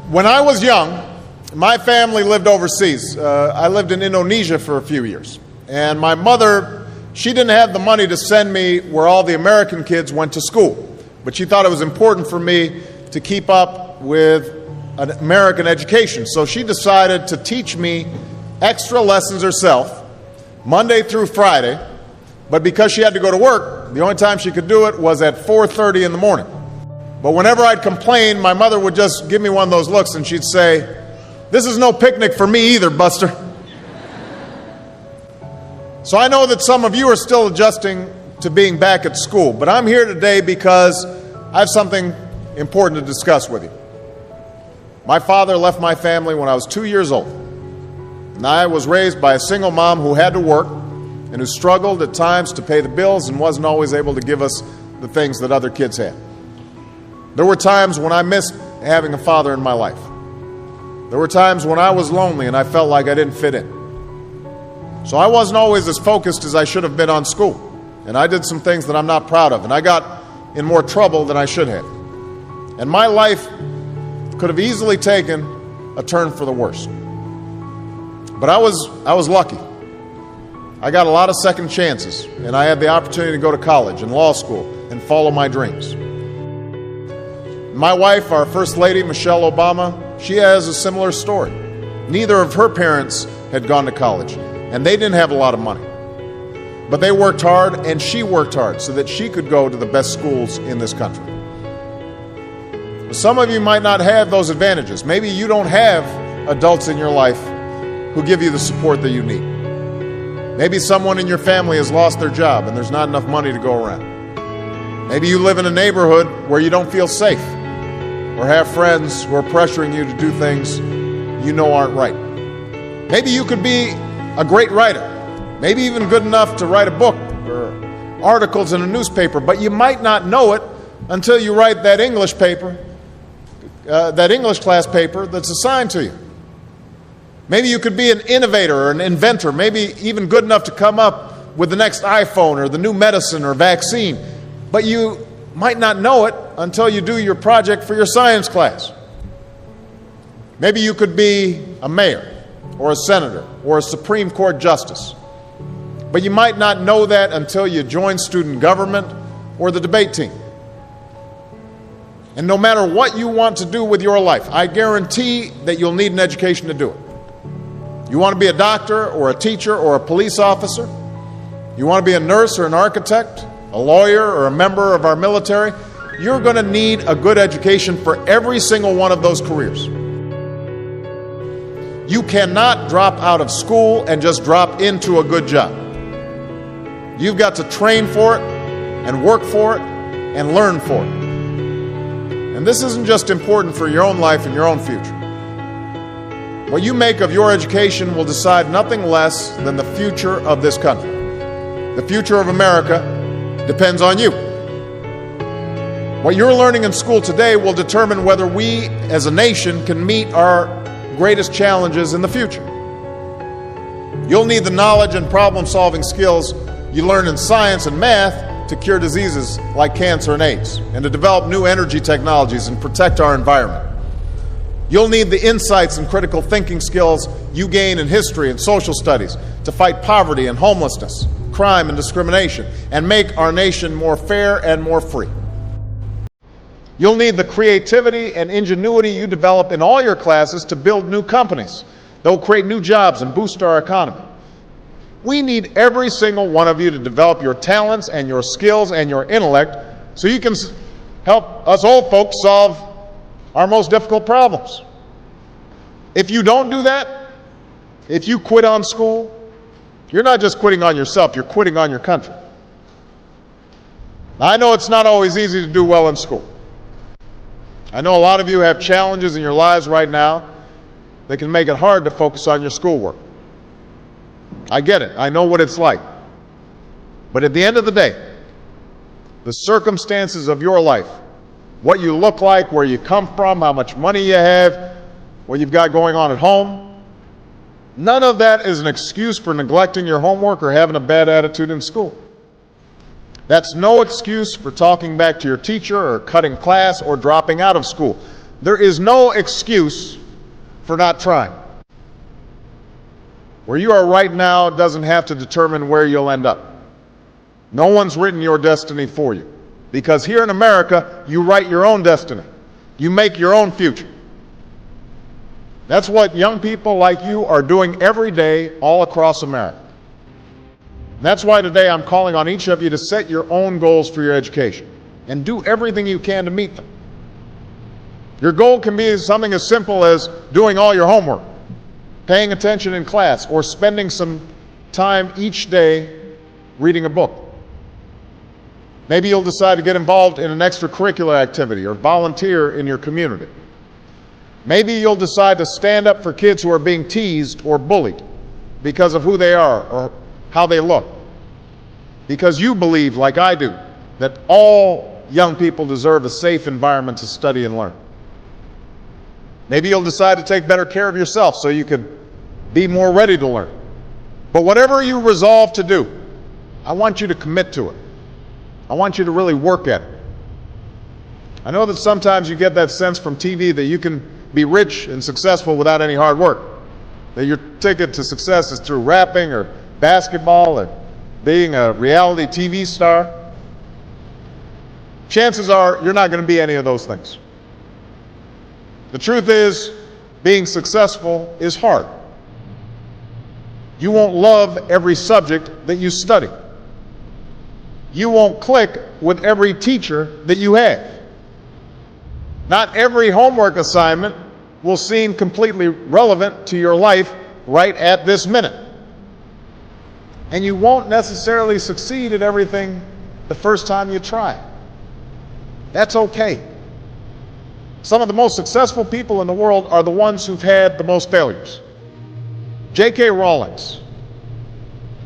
When I was young, my family lived overseas. I lived in Indonesia for a few years. And my mother, she didn't have the money to send me where all the American kids went to school. But she thought it was important for me to keep up with an American education. So she decided to teach me extra lessons herself, Monday through Friday. But because she had to go to work, the only time she could do it was at 4:30 in the morning. But whenever I'd complain, my mother would just give me one of those looks and she'd say, "This is no picnic for me either, Buster." So I know that some of you are still adjusting to being back at school, but I'm here today because I have something important to discuss with you. My father left my family when I was 2 years old, and I was raised by a single mom who had to work and who struggled at times to pay the bills and wasn't always able to give us the things that other kids had. There were times when I missed having a father in my life. There were times when I was lonely and I felt like I didn't fit in. So I wasn't always as focused as I should have been on school. And I did some things that I'm not proud of. And I got in more trouble than I should have. And my life could have easily taken a turn for the worse. But I was lucky. I got a lot of second chances. And I had the opportunity to go to college and law school and follow my dreams. My wife, our First Lady, Michelle Obama, she has a similar story. Neither of her parents had gone to college, and they didn't have a lot of money. But they worked hard, and she worked hard so that she could go to the best schools in this country. Some of you might not have those advantages. Maybe you don't have adults in your life who give you the support that you need. Maybe someone in your family has lost their job, and there's not enough money to go around. Maybe you live in a neighborhood where you don't feel safe, or have friends who are pressuring you to do things you know aren't right. Maybe you could be a great writer, maybe even good enough to write a book or articles in a newspaper, but you might not know it until you write that English class paper that's assigned to you. Maybe you could be an innovator or an inventor, maybe even good enough to come up with the next iPhone or the new medicine or vaccine, but you might not know it until you do your project for your science class. Maybe you could be a mayor or a senator or a Supreme Court justice, but you might not know that until you join student government or the debate team. And no matter what you want to do with your life, I guarantee that you'll need an education to do it. You want to be a doctor or a teacher or a police officer? You want to be a nurse or an architect, a lawyer or a member of our military? You're going to need a good education for every single one of those careers. You cannot drop out of school and just drop into a good job. You've got to train for it and work for it and learn for it. And this isn't just important for your own life and your own future. What you make of your education will decide nothing less than the future of this country. The future of America depends on you. What you're learning in school today will determine whether we as a nation can meet our greatest challenges in the future. You'll need the knowledge and problem-solving skills you learn in science and math to cure diseases like cancer and AIDS, and to develop new energy technologies and protect our environment. You'll need the insights and critical thinking skills you gain in history and social studies to fight poverty and homelessness, crime and discrimination, and make our nation more fair and more free. You'll need the creativity and ingenuity you develop in all your classes to build new companies that will create new jobs and boost our economy. We need every single one of you to develop your talents and your skills and your intellect so you can help us old folks solve our most difficult problems. If you don't do that, if you quit on school, you're not just quitting on yourself, you're quitting on your country. Now, I know it's not always easy to do well in school. I know a lot of you have challenges in your lives right now that can make it hard to focus on your schoolwork. I get it. I know what it's like. But at the end of the day, the circumstances of your life, what you look like, where you come from, how much money you have, what you've got going on at home, none of that is an excuse for neglecting your homework or having a bad attitude in school. That's no excuse for talking back to your teacher or cutting class or dropping out of school. There is no excuse for not trying. Where you are right now doesn't have to determine where you'll end up. No one's written your destiny for you. Because here in America, you write your own destiny. You make your own future. That's what young people like you are doing every day all across America. That's why today I'm calling on each of you to set your own goals for your education and do everything you can to meet them. Your goal can be something as simple as doing all your homework, paying attention in class, or spending some time each day reading a book. Maybe you'll decide to get involved in an extracurricular activity or volunteer in your community. Maybe you'll decide to stand up for kids who are being teased or bullied because of who they are or how they look. Because you believe, like I do, that all young people deserve a safe environment to study and learn. Maybe you'll decide to take better care of yourself so you can be more ready to learn. But whatever you resolve to do, I want you to commit to it. I want you to really work at it. I know that sometimes you get that sense from TV that you can be rich and successful without any hard work. That your ticket to success is through rapping or basketball or being a reality TV star. Chances are you're not going to be any of those things. The truth is, being successful is hard. You won't love every subject that you study. You won't click with every teacher that you have. Not every homework assignment will seem completely relevant to your life right at this minute. And you won't necessarily succeed at everything the first time you try. That's okay. Some of the most successful people in the world are the ones who've had the most failures. J.K. Rowling,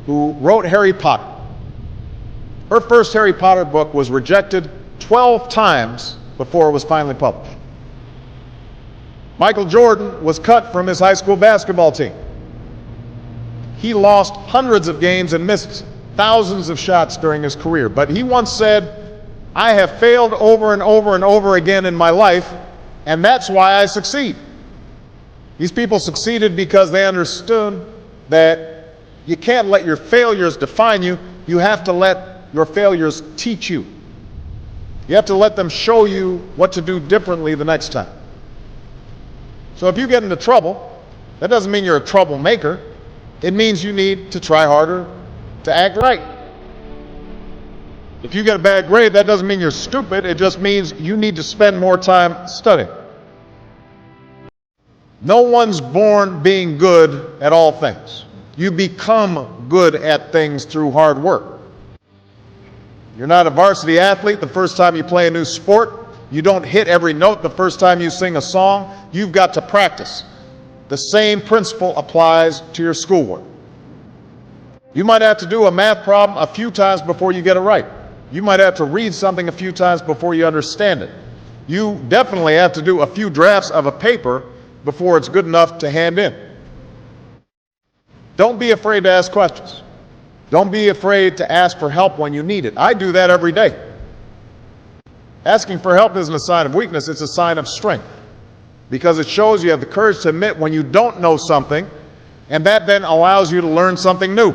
who wrote Harry Potter. Her first Harry Potter book was rejected 12 times before it was finally published. Michael Jordan was cut from his high school basketball team. He lost hundreds of games and missed thousands of shots during his career. But he once said, "I have failed over and over and over again in my life, and that's why I succeed." These people succeeded because they understood that you can't let your failures define you. You have to let your failures teach you. You have to let them show you what to do differently the next time. So if you get into trouble, that doesn't mean you're a troublemaker. It means you need to try harder to act right. If you get a bad grade, that doesn't mean you're stupid. It just means you need to spend more time studying. No one's born being good at all things. You become good at things through hard work. You're not a varsity athlete the first time you play a new sport. You don't hit every note the first time you sing a song. You've got to practice. The same principle applies to your schoolwork. You might have to do a math problem a few times before you get it right. You might have to read something a few times before you understand it. You definitely have to do a few drafts of a paper before it's good enough to hand in. Don't be afraid to ask questions. Don't be afraid to ask for help when you need it. I do that every day. Asking for help isn't a sign of weakness, it's a sign of strength. Because it shows you have the courage to admit when you don't know something, and that then allows you to learn something new.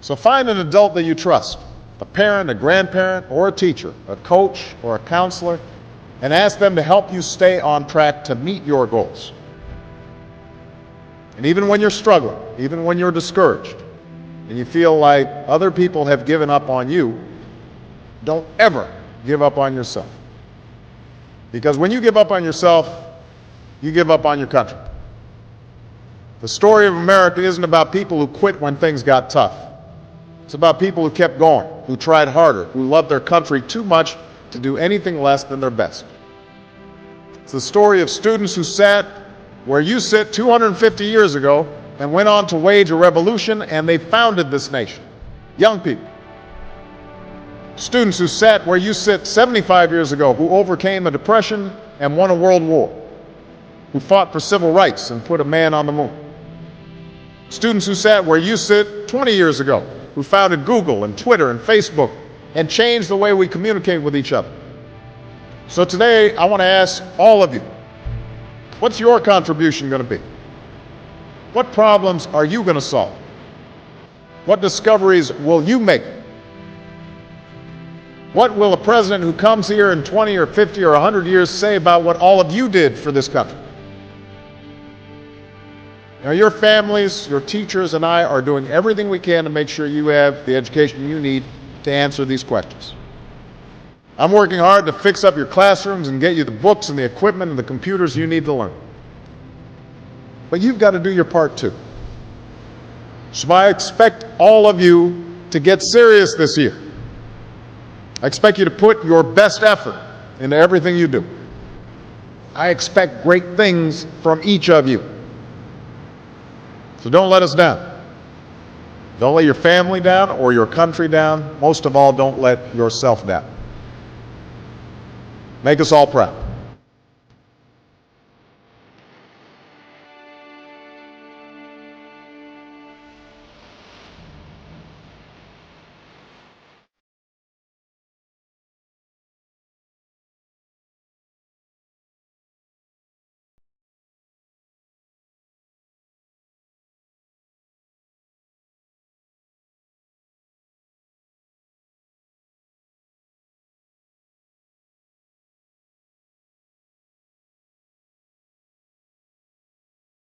So find an adult that you trust, a parent, a grandparent, or a teacher, a coach, or a counselor, and ask them to help you stay on track to meet your goals. And even when you're struggling, even when you're discouraged, and you feel like other people have given up on you, don't ever give up on yourself. Because when you give up on yourself, you give up on your country. The story of America isn't about people who quit when things got tough. It's about people who kept going, who tried harder, who loved their country too much to do anything less than their best. It's the story of students who sat where you sit 250 years ago and went on to wage a revolution, and they founded this nation. Young people. Students who sat where you sit 75 years ago, who overcame a depression and won a world war, who fought for civil rights and put a man on the moon. Students who sat where you sit 20 years ago, who founded Google and Twitter and Facebook and changed the way we communicate with each other. So today, I want to ask all of you, what's your contribution going to be? What problems are you going to solve? What discoveries will you make? What will a president who comes here in 20 or 50 or 100 years say about what all of you did for this country? Now, your families, your teachers, and I are doing everything we can to make sure you have the education you need to answer these questions. I'm working hard to fix up your classrooms and get you the books and the equipment and the computers you need to learn. But you've got to do your part too. So I expect all of you to get serious this year. I expect you to put your best effort into everything you do. I expect great things from each of you. So don't let us down. Don't let your family down or your country down. Most of all, don't let yourself down. Make us all proud.